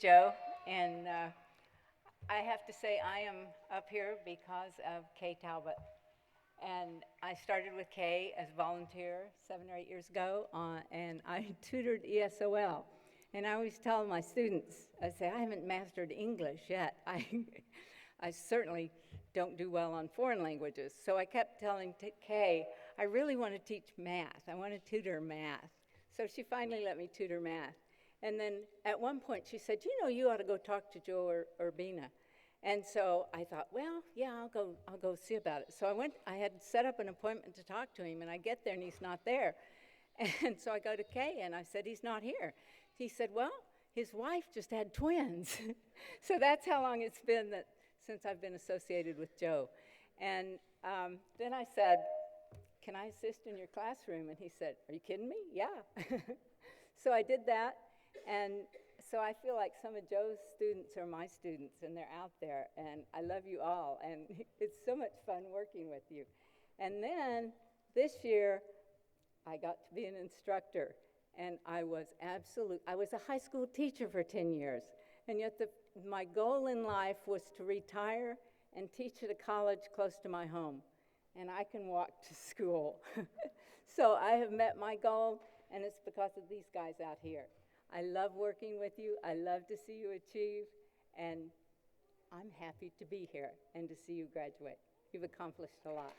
Joe, and I have to say I am up here because of Kay Talbot. And I started with Kay as volunteer 7 or 8 years ago, and I tutored ESOL. And I always tell my students, I say, I haven't mastered English yet. I certainly don't do well on foreign languages. So I kept telling Kay, I really want to teach math. I want to tutor math. So she finally let me tutor math. And then at one point she said, you ought to go talk to Joe or Bina. And so I thought, well, yeah, I'll go see about it. So I had set up an appointment to talk to him, and I get there and he's not there. And so I go to Kay and I said, he's not here. He said, well, his wife just had twins. So that's how long it's been since I've been associated with Joe. And then I said, can I assist in your classroom? And he said, are you kidding me? Yeah. So I did that. And so I feel like some of Joe's students are my students, and they're out there, and I love you all, and it's so much fun working with you. And then this year, I got to be an instructor, and I was a high school teacher for 10 years, and yet my goal in life was to retire and teach at a college close to my home, and I can walk to school. So I have met my goal, and it's because of these guys out here. I love working with you. I love to see you achieve, and I'm happy to be here and to see you graduate. You've accomplished a lot.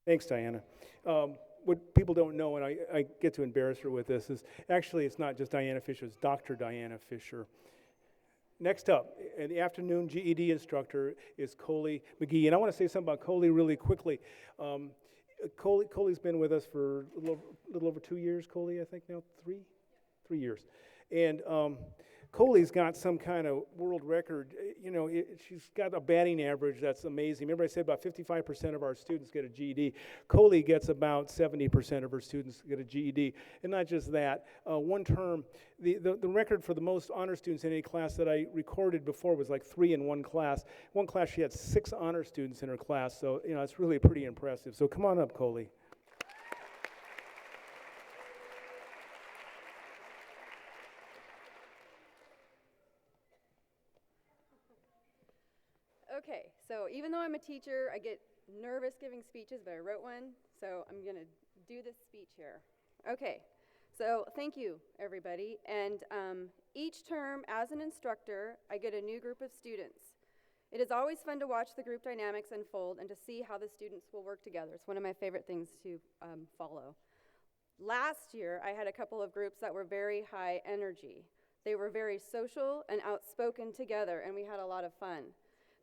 Thanks, Diana. What people don't know, and I get to embarrass her with this, is actually it's not just Diana Fisher, it's Dr. Diana Fisher. Next up, in the afternoon GED instructor is Coley McGee. And I want to say something about Coley really quickly. Coley's been with us for a little over 2 years, Coley, I think now, 3? 3 years. And Coley's got some kind of world record. She's got a batting average that's amazing. Remember I said about 55% of our students get a GED. Coley gets about 70% of her students get a GED. And not just that, one term, the record for the most honor students in any class that I recorded before was like 3 in one class. One class she had 6 honor students in her class, so it's really pretty impressive. So come on up, Coley. Okay, so even though I'm a teacher, I get nervous giving speeches, but I wrote one, so I'm going to do this speech here. Okay, so thank you, everybody. And each term, as an instructor, I get a new group of students. It is always fun to watch the group dynamics unfold and to see how the students will work together. It's one of my favorite things to follow. Last year, I had a couple of groups that were very high energy. They were very social and outspoken together, and we had a lot of fun.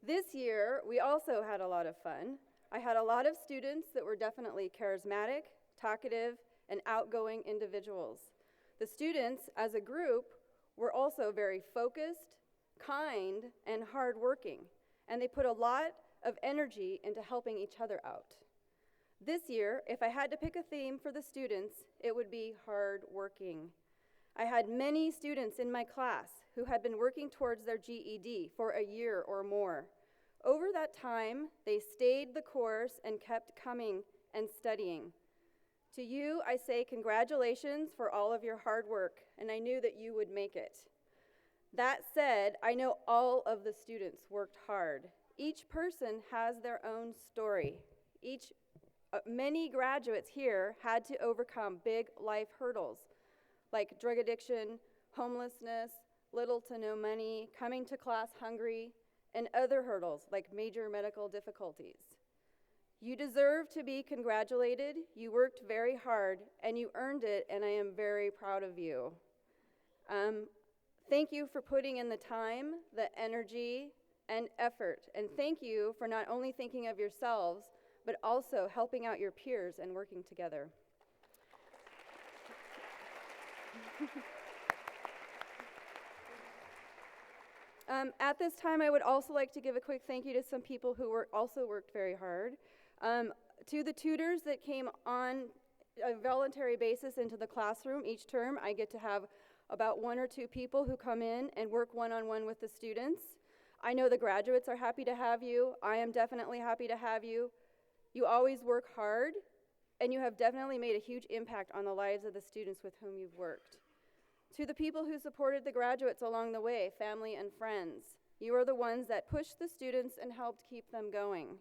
This year, we also had a lot of fun. I had a lot of students that were definitely charismatic, talkative, and outgoing individuals. The students, as a group, were also very focused, kind, and hardworking, and they put a lot of energy into helping each other out. This year, if I had to pick a theme for the students, it would be hardworking. I had many students in my class who had been working towards their GED for a year or more. Over that time, they stayed the course and kept coming and studying. To you, I say congratulations for all of your hard work, and I knew that you would make it. That said, I know all of the students worked hard. Each person has their own story. Many graduates here had to overcome big life hurdles like drug addiction, homelessness, little to no money, coming to class hungry, and other hurdles like major medical difficulties. You deserve to be congratulated. You worked very hard, and you earned it, and I am very proud of you. Thank you for putting in the time, the energy, and effort, and thank you for not only thinking of yourselves, but also helping out your peers and working together. At this time, I would also like to give a quick thank you to some people who also worked very hard. To the tutors that came on a voluntary basis into the classroom each term, I get to have about 1 or 2 people who come in and work one-on-one with the students. I know the graduates are happy to have you. I am definitely happy to have you. You always work hard. and you have definitely made a huge impact on the lives of the students with whom you've worked. To the people who supported the graduates along the way, family and friends, you are the ones that pushed the students and helped keep them going.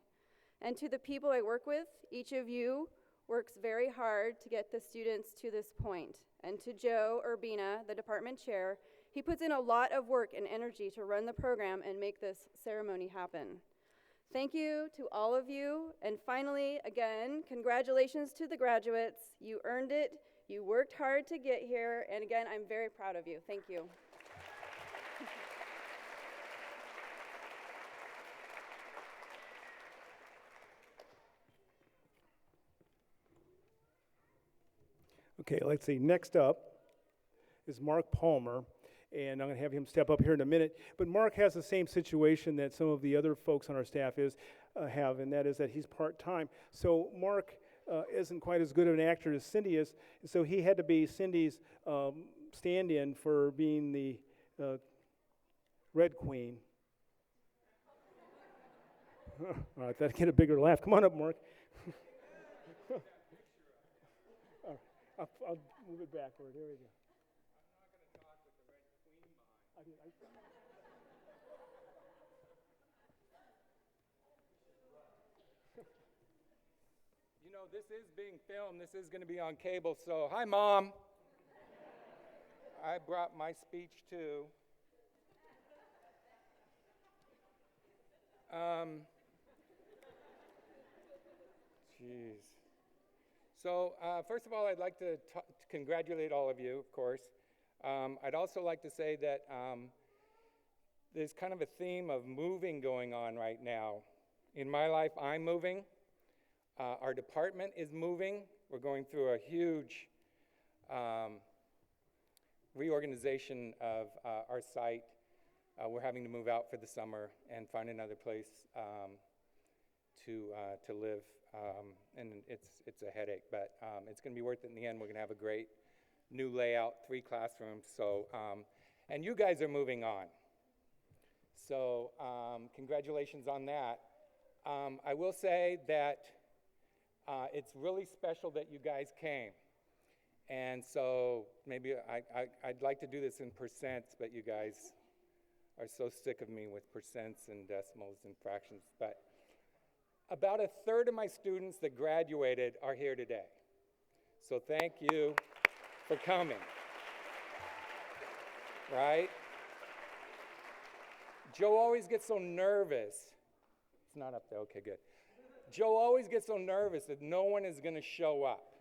And to the people I work with, each of you works very hard to get the students to this point. And to Joe Urbina, the department chair, he puts in a lot of work and energy to run the program and make this ceremony happen. Thank you to all of you. And finally, again, congratulations to the graduates. You earned it. You worked hard to get here. And again, I'm very proud of you. Thank you. Okay, let's see. Next up is Mark Palmer, and I'm going to have him step up here in a minute. But Mark has the same situation that some of the other folks on our staff have, and that is that he's part-time. So Mark isn't quite as good of an actor as Cindy is, so he had to be Cindy's stand-in for being the Red Queen. All right, that'll get a bigger laugh. Come on up, Mark. I'll move it backward. There we go. I'm not going to talk with the Red Queen behind. You know, this is being filmed. This is going to be on cable. So, hi, Mom. I brought my speech too. Jeez. So, first of all, I'd like to congratulate all of you, of course. I'd also like to say that there's kind of a theme of moving going on right now. In my life, I'm moving. Our department is moving. We're going through a huge reorganization of our site. We're having to move out for the summer and find another place to live. And it's a headache, but it's going to be worth it in the end. We're going to have a great new layout, 3 classrooms. So, and you guys are moving on. So, congratulations on that. I will say that it's really special that you guys came. And so maybe I'd like to do this in percents, but you guys are so sick of me with percents and decimals and fractions. But about 1/3 of my students that graduated are here today. So thank you for coming. Right? Joe always gets so nervous. It's not up there. Okay, good. Joe always gets so nervous that no one is going to show up.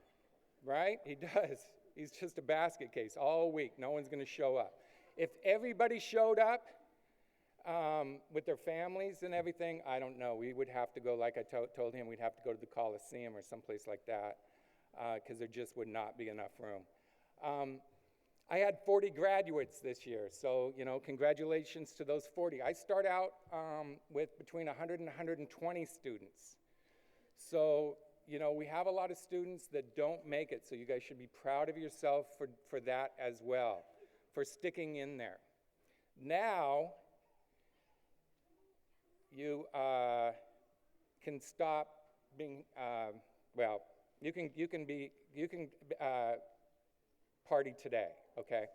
Right? He does. He's just a basket case all week. No one's going to show up. If everybody showed up with their families and everything, I don't know. We would have to go, like I told him, we'd have to go to the Coliseum or someplace like that because there just would not be enough room. I had 40 graduates this year, so, you know, congratulations to those 40. I start out with between 100 and 120 students. So, you know, we have a lot of students that don't make it, so you guys should be proud of yourself for that as well, for sticking in there. Now, you can stop being, well, you can party today, okay?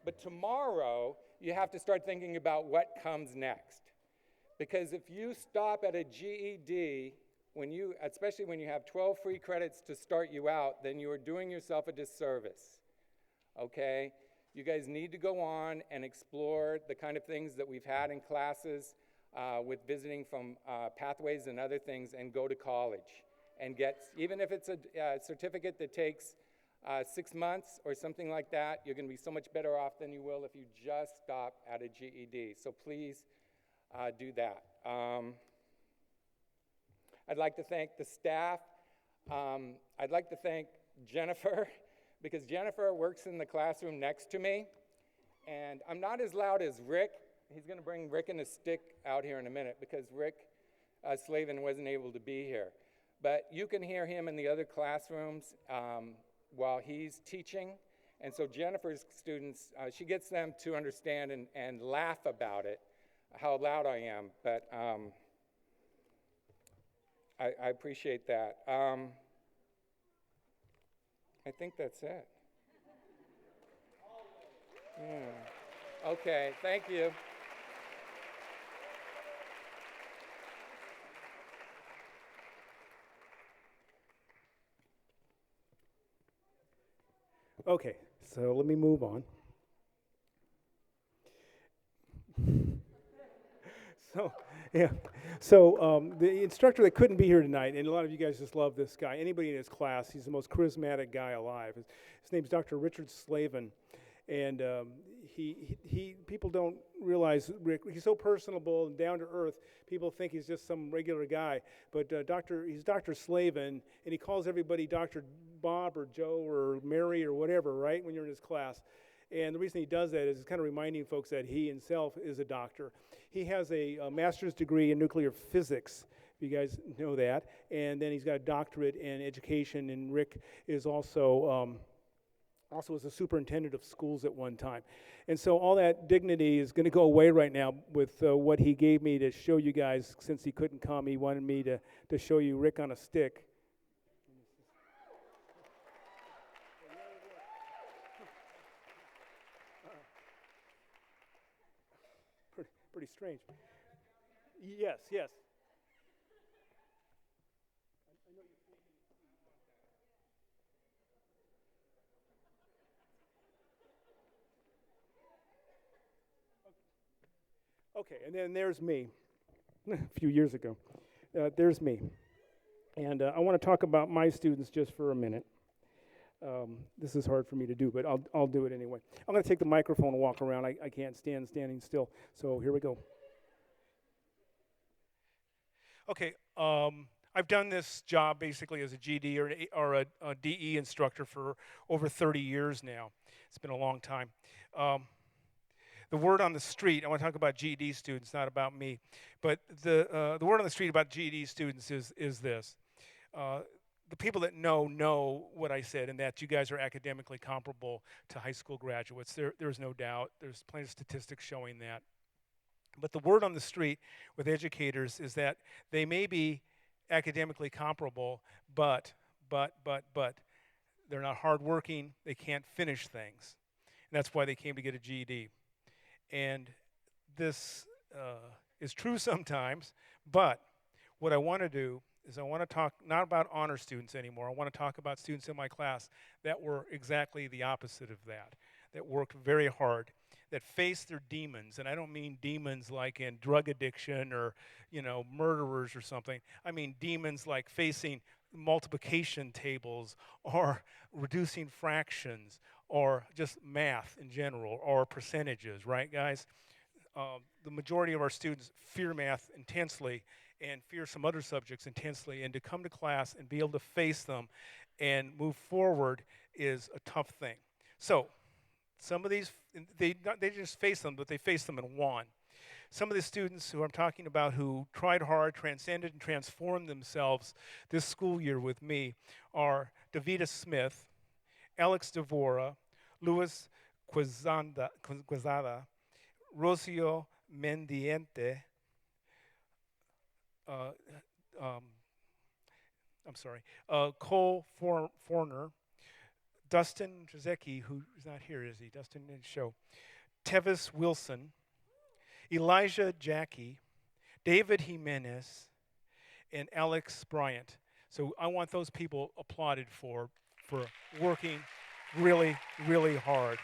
But tomorrow, you have to start thinking about what comes next. Because if you stop at a GED, especially when you have 12 free credits to start you out, then you are doing yourself a disservice, okay? You guys need to go on and explore the kind of things that we've had in classes with visiting from pathways and other things, and go to college and get, even if it's a certificate that takes 6 months or something like that, you're going to be so much better off than you will if you just stop at a GED. So please do that. I'd like to thank the staff. I'd like to thank Jennifer, because Jennifer works in the classroom next to me, and I'm not as loud as Rick. He's going to bring Rick and a stick out here in a minute, because Rick Slavin wasn't able to be here. But you can hear him in the other classrooms while he's teaching. And so Jennifer's students, she gets them to understand and laugh about it, how loud I am. But I appreciate that. I think that's it. Yeah. Okay, thank you. Okay, so let me move on. So, yeah. So the instructor that couldn't be here tonight, and a lot of you guys just love this guy. Anybody in his class, he's the most charismatic guy alive. His name's Dr. Richard Slavin, and people don't realize Rick. He's so personable and down to earth. People think he's just some regular guy, but he's Dr. Slavin, and he calls everybody Dr. Bob or Joe or Mary or whatever, right? When you're in his class. And the reason he does that is he's kind of reminding folks that he himself is a doctor. He has a master's degree in nuclear physics, if you guys know that, and then he's got a doctorate in education, and Rick is also was a superintendent of schools at one time. And so all that dignity is going to go away right now with what he gave me to show you guys. Since he couldn't come, he wanted me to show you Rick on a stick. Pretty strange. Yes, yes. Okay, and then there's me, a few years ago. There's me. And I want to talk about my students just for a minute. This is hard for me to do, but I'll do it anyway. I'm going to take the microphone and walk around. I can't stand standing still. So here we go. Okay, I've done this job basically as a GD or a DE instructor for over 30 years now. It's been a long time. The word on the street, I want to talk about GED students, not about me, but the word on the street about GED students is this. The people that know what I said, and that you guys are academically comparable to high school graduates. There's no doubt. There's plenty of statistics showing that. But the word on the street with educators is that they may be academically comparable, but they're not hardworking. They can't finish things. And that's why they came to get a GED. And this is true sometimes, but what I want to do is I want to talk not about honor students anymore. I want to talk about students in my class that were exactly the opposite of that worked very hard, that faced their demons. And I don't mean demons like in drug addiction or, murderers or something. I mean demons like facing multiplication tables or reducing fractions or just math in general or percentages, right, guys? The majority of our students fear math intensely and fear some other subjects intensely, and to come to class and be able to face them and move forward is a tough thing. So some of these, they just face them, but they face them and won. Some of the students who I'm talking about who tried hard, transcended, and transformed themselves this school year with me are Davida Smith, Alex Devora, Luis Quezada, Rocio Mendiente, Cole Forner, Dustin Drzecki, who's not here, is he? Dustin didn't show. Tevis Wilson, Elijah Jackie, David Jimenez, and Alex Bryant. So I want those people applauded for working really, really hard.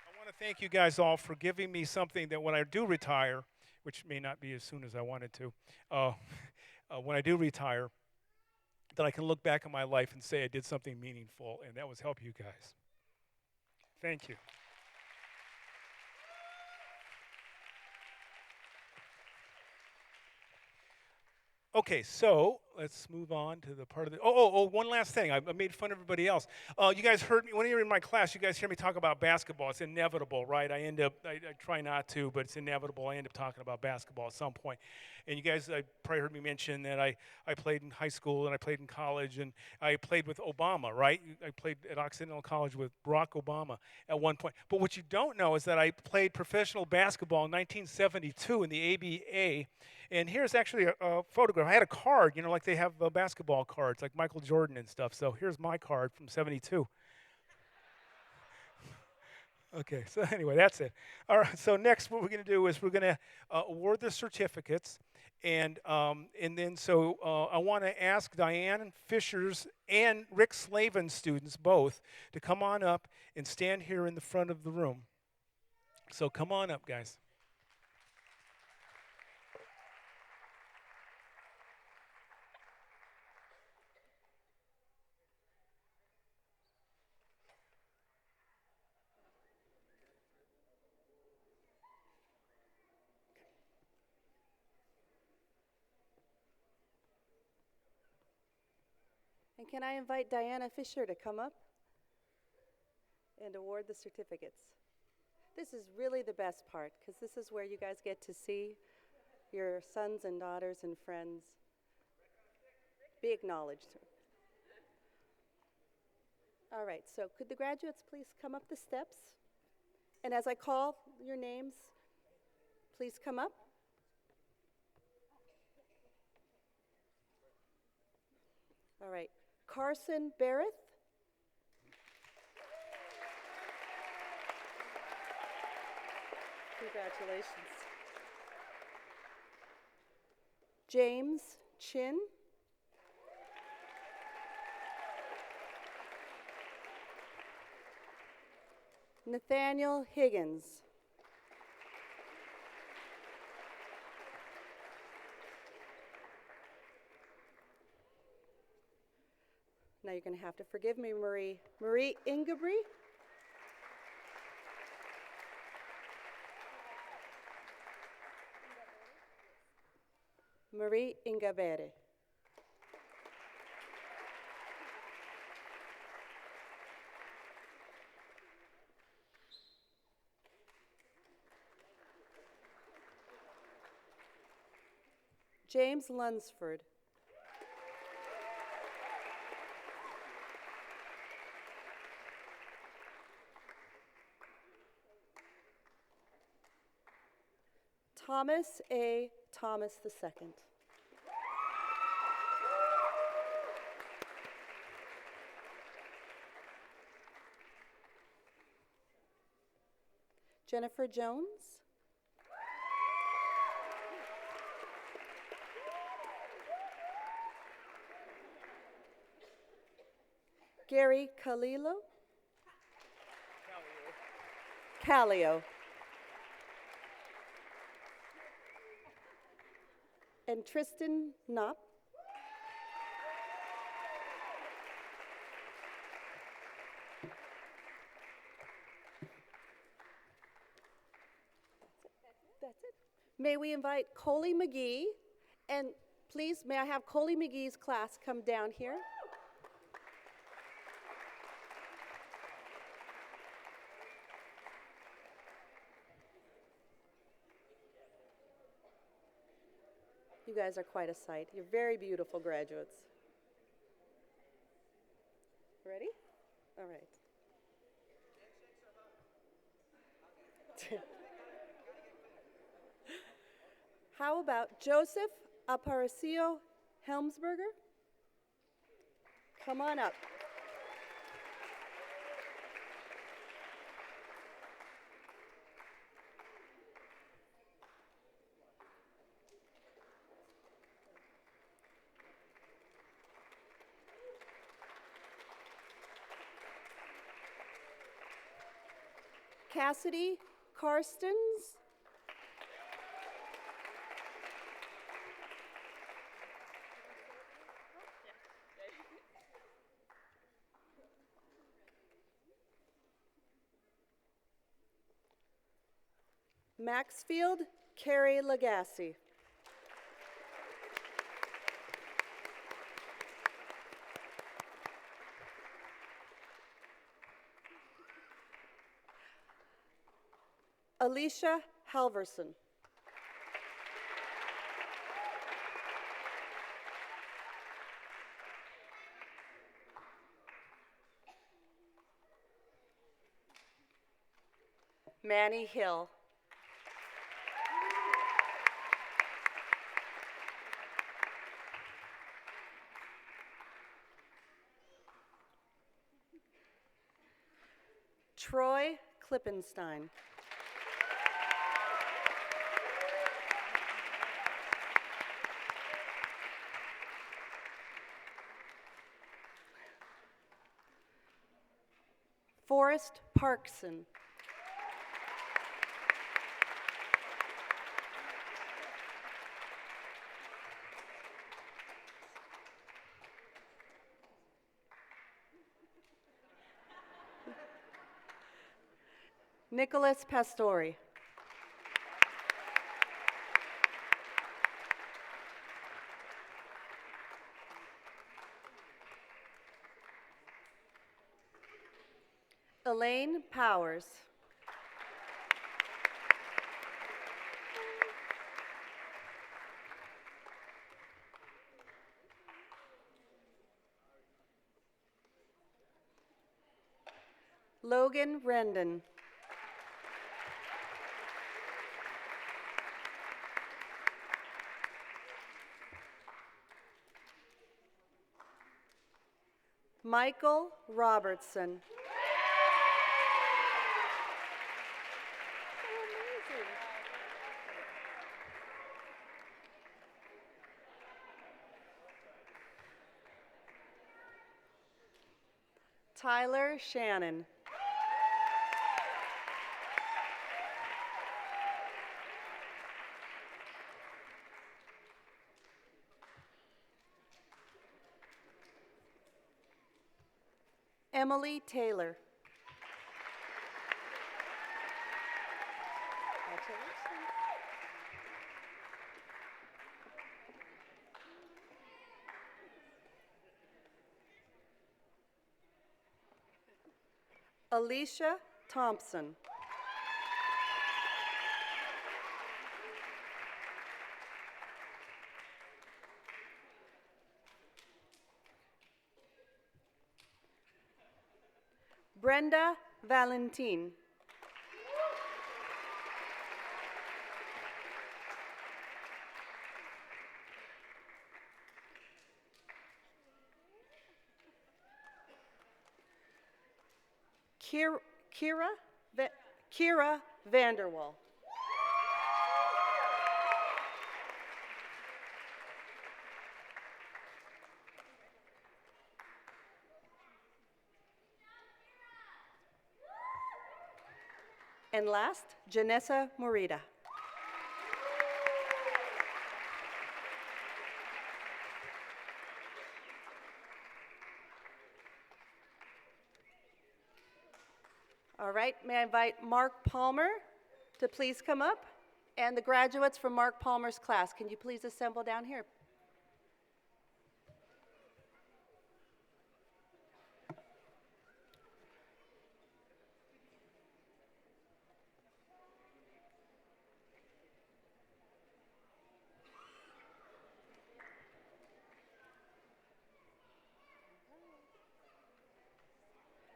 I want to thank you guys all for giving me something that when I do retire, which may not be as soon as I wanted to, when I do retire, that I can look back on my life and say I did something meaningful, and that was help you guys. Thank you. Okay, so let's move on to the part of the. One last thing. I made fun of everybody else. You guys heard me when you were in my class. You guys hear me talk about basketball. It's inevitable, right? I try not to, but it's inevitable. I end up talking about basketball at some point. And you guys, probably heard me mention that I played in high school and I played in college and I played with Obama, right? I played at Occidental College with Barack Obama at one point. But what you don't know is that I played professional basketball in 1972 in the ABA. And here's actually a photograph. I had a card, like they have basketball cards, like Michael Jordan and stuff. So here's my card from '72. Okay, so anyway, that's it. All right, so next what we're going to do is we're going to award the certificates. And then I want to ask Diane Fisher's and Rick Slavin's students both to come on up and stand here in the front of the room. So come on up, guys. And can I invite Diana Fisher to come up and award the certificates? This is really the best part, because this is where you guys get to see your sons and daughters and friends be acknowledged. All right, so could the graduates please come up the steps? And as I call your names, please come up. All right, Carson Barrett. Congratulations. James Chin. Nathaniel Higgins. Now you're going to have to forgive me, Marie. Marie Ingabry. Marie Ingabere. James Lunsford. Thomas A. Thomas II. Jennifer Jones. Gary Calilo. Calio. And Tristan Knopp. That's it. May we invite Coley McGee, and please, may I have Coley McGee's class come down here? You guys are quite a sight. You're very beautiful graduates. Ready? All right. How about Joseph Aparicio Helmsberger? Come on up. Cassidy Karstens. Maxfield Carey Legassi. Alicia Halverson. Manny Hill. Troy Klippenstein. Forrest Parkson. Nicholas Pastori. Elaine Powers. Logan Rendon. Michael Robertson. Tyler Shannon. Emily Taylor. Alicia Thompson. Brenda Valentin. Kira Vanderwall. And last, Janessa Morita. All right, may I invite Mark Palmer to please come up? And the graduates from Mark Palmer's class, can you please assemble down here?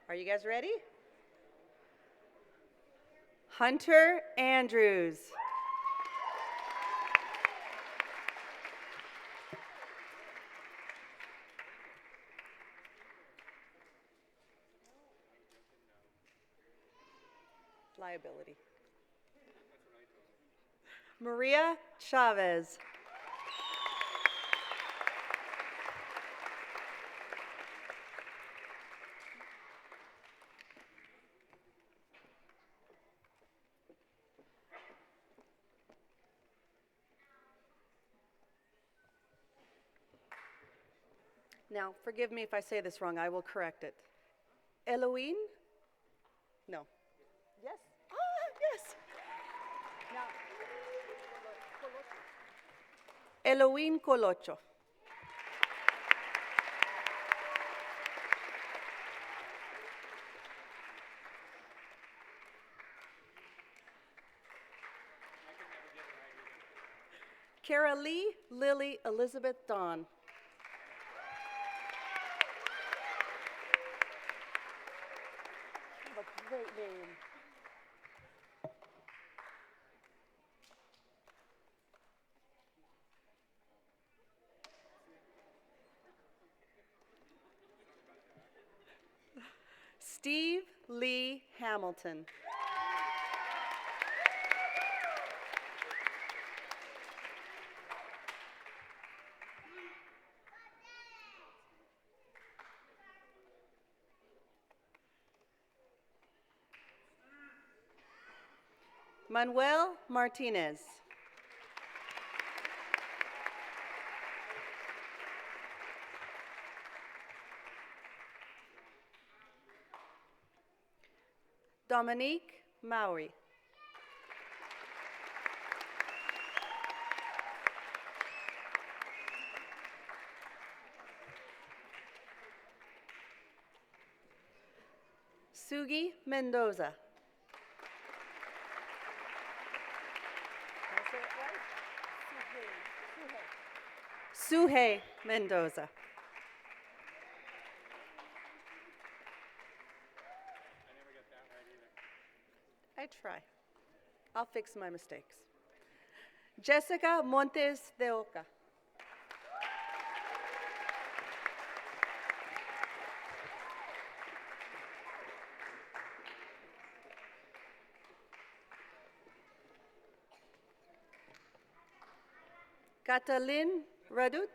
Are you guys ready? Hunter Andrews. Liability. Maria Chavez. Now, forgive me if I say this wrong, I will correct it. Eloine? No. Yes? Ah, yes. Eloine Colocho. Kara Lee Lily Elizabeth Dawn. What a great name. Steve Lee Hamilton. Manuel Martinez. Dominique Maury. Sugi Mendoza. Suhei Mendoza. I try. I'll fix my mistakes. Jessica Montes de Oca. Catalin Radut.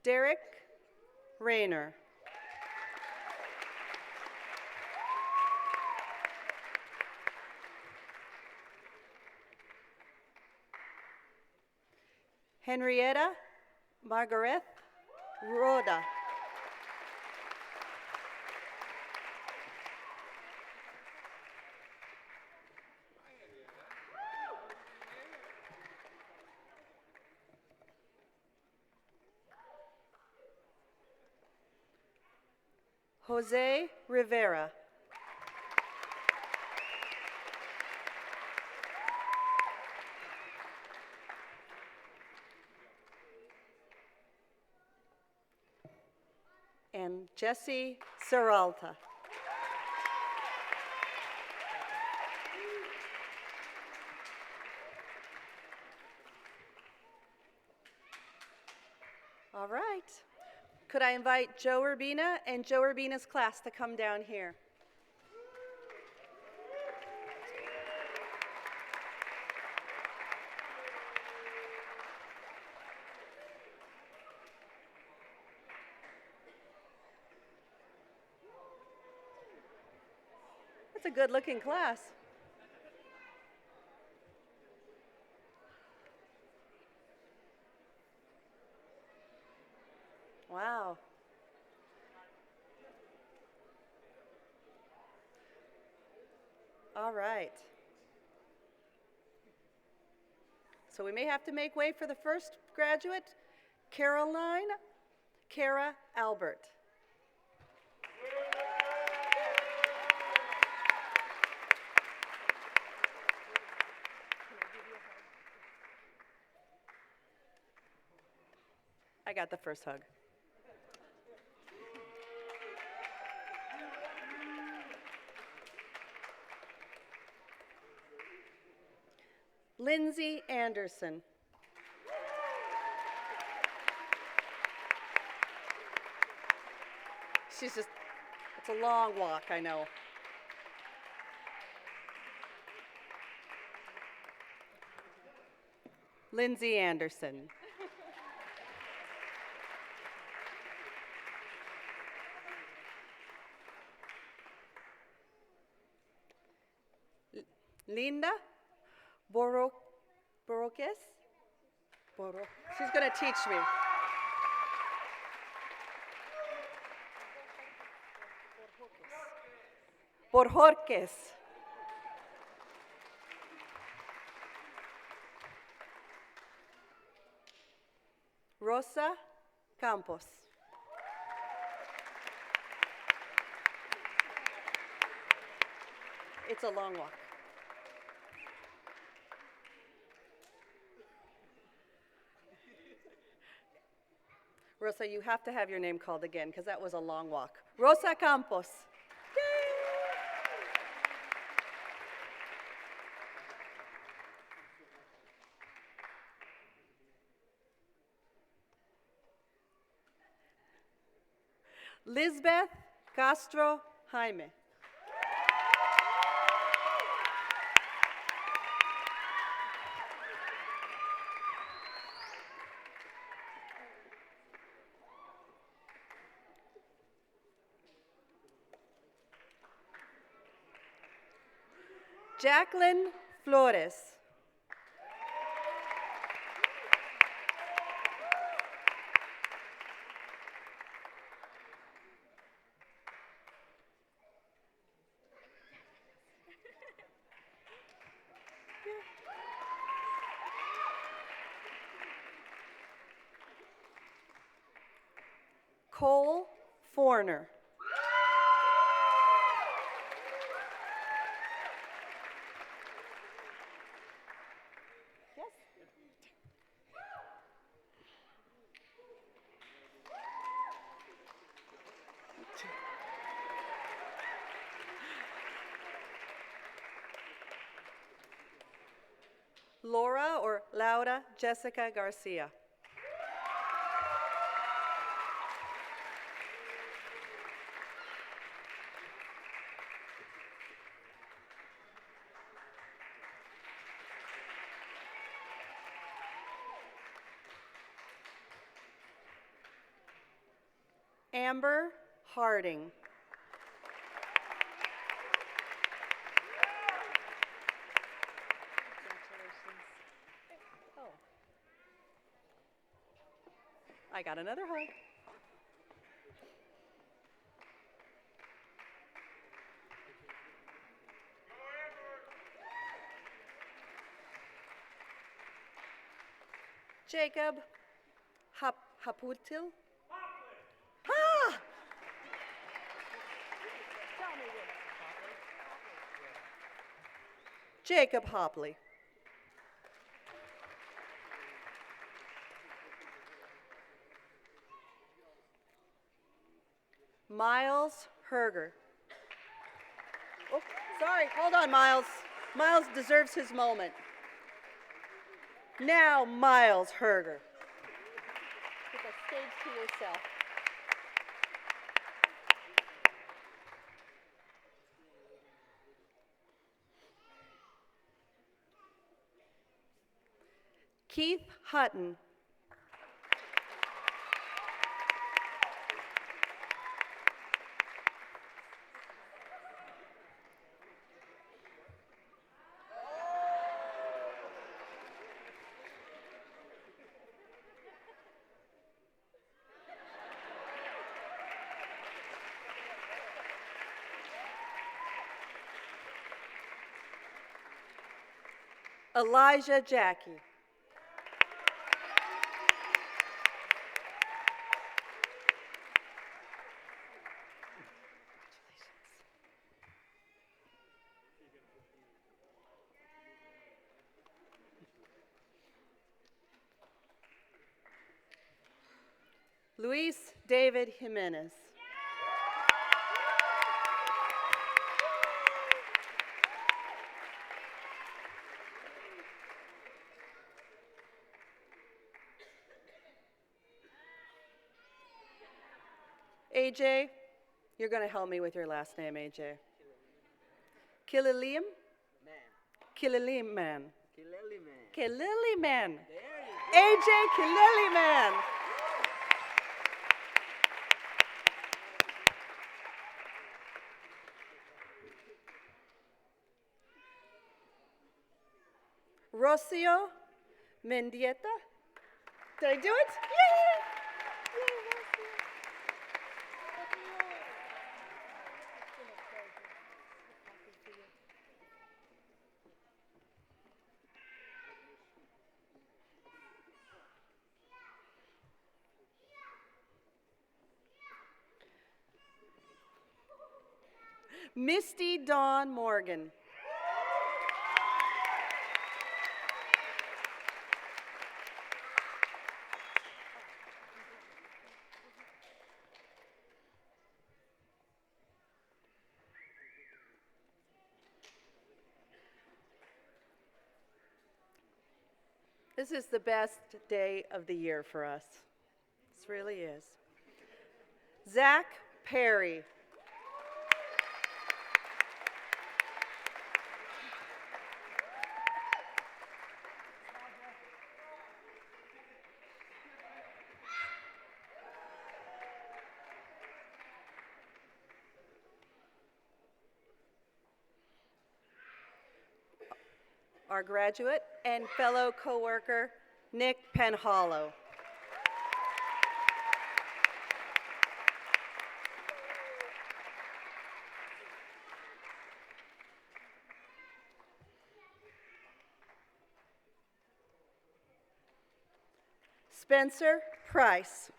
Derek Rayner. Henrietta Margaret Roda. Jose Rivera. And Jesse Seralta. All right. Could I invite Joe Urbina and Joe Urbina's class to come down here? That's a good-looking class. Wow. All right. So we may have to make way for the first graduate, Caroline Kara Albert. I got the first hug. Lindsay Anderson. She's just, it's a long walk, I know. Lindsay Anderson. Linda Borokes? She's going to teach me. Borjorques. Rosa Campos. It's a long walk. Rosa, you have to have your name called again because that was a long walk. Rosa Campos. Lisbeth Castro Jaime. Jacqueline Flores. Cole Forner. Laura or Laura Jessica Garcia. Amber Harding. I got another hug. Jacob Haputil. Ah! Jacob Hopley. Miles Herger. Oh, sorry, hold on, Miles. Miles deserves his moment. Now, Miles Herger. Get the stage to yourself. Keith Hutton. Elijah Jackie. Luis David Jimenez. AJ, you're going to help me with your last name, AJ. Kililium? Kililium man. Kilili man. AJ Kilili man. Rocio Mendieta. Did I do it? Yay! Misty Dawn Morgan. This is the best day of the year for us. This really is. Zach Perry. Our graduate and fellow coworker, Nick Penhollow. Spencer Price.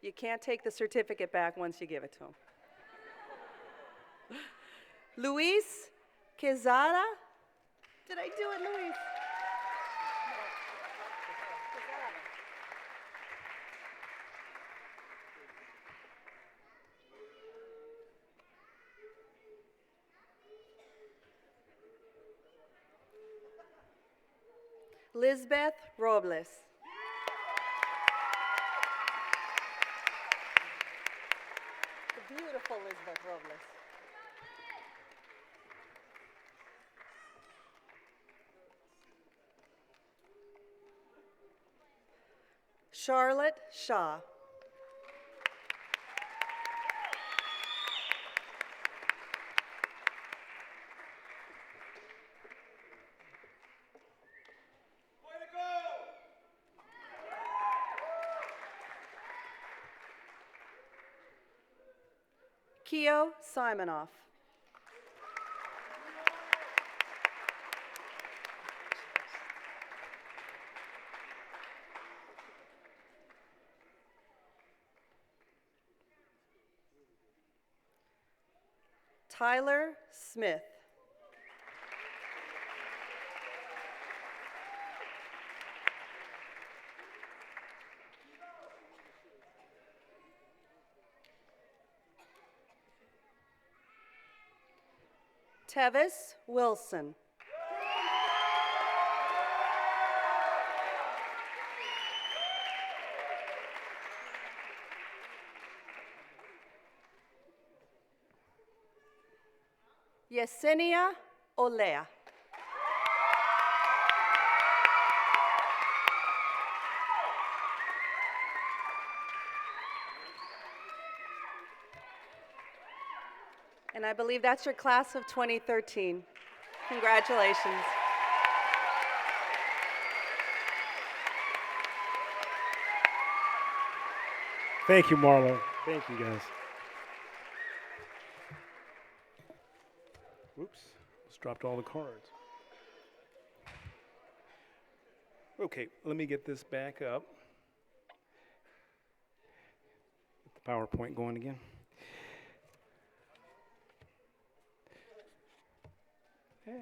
You can't take the certificate back once you give it to him. Luis Quezada. Did I do it, Luis? Lisbeth Robles. The beautiful Lisbeth Robles. Charlotte Shaw. Keo Simonoff. Tyler Smith. Tevis Wilson. Yesenia Olea. And I believe that's your class of 2013. Congratulations. Thank you, Marlo. Thank you, guys. Oops, just dropped all the cards. Okay, let me get this back up. Get the PowerPoint going again. Yeah.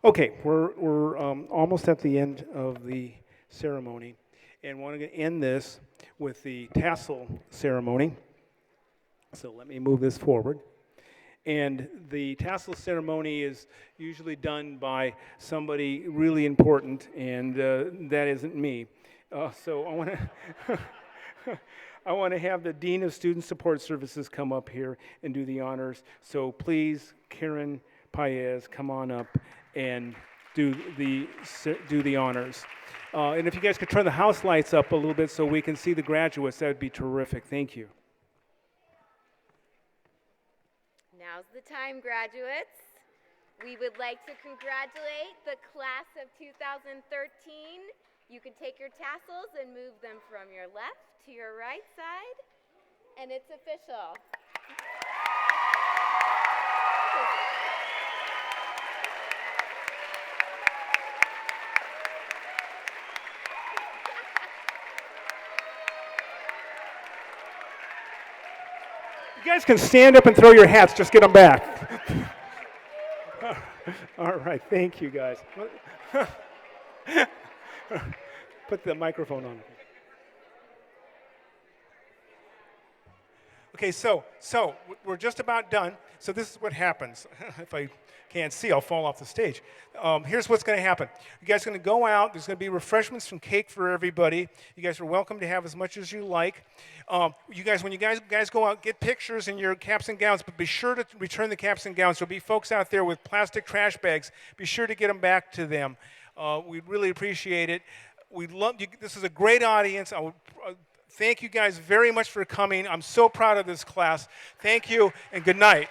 Okay, we're almost at the end of the ceremony, and want to end this with the tassel ceremony. So let me move this forward. And the tassel ceremony is usually done by somebody really important, and that isn't me. So I want to I want to have the Dean of Student Support Services come up here and do the honors. So please, Karen Paez, come on up and do the honors. And if you guys could turn the house lights up a little bit so we can see the graduates, that would be terrific. Thank you. Now's the time, graduates. We would like to congratulate the class of 2013. You can take your tassels and move them from your left to your right side, and it's official. You guys can stand up and throw your hats, just get them back. All right, thank you guys. Put the microphone on. Okay, so we're just about done. So this is what happens. If I can't see, I'll fall off the stage. Here's what's going to happen. You guys are going to go out. There's going to be refreshments and cake for everybody. You guys are welcome to have as much as you like. You guys, when you guys go out, get pictures in your caps and gowns, but be sure to return the caps and gowns. There'll be folks out there with plastic trash bags. Be sure to get them back to them. We'd really appreciate it. We love you. This is a great audience. I would, thank you guys very much for coming. I'm so proud of this class. Thank you and good night.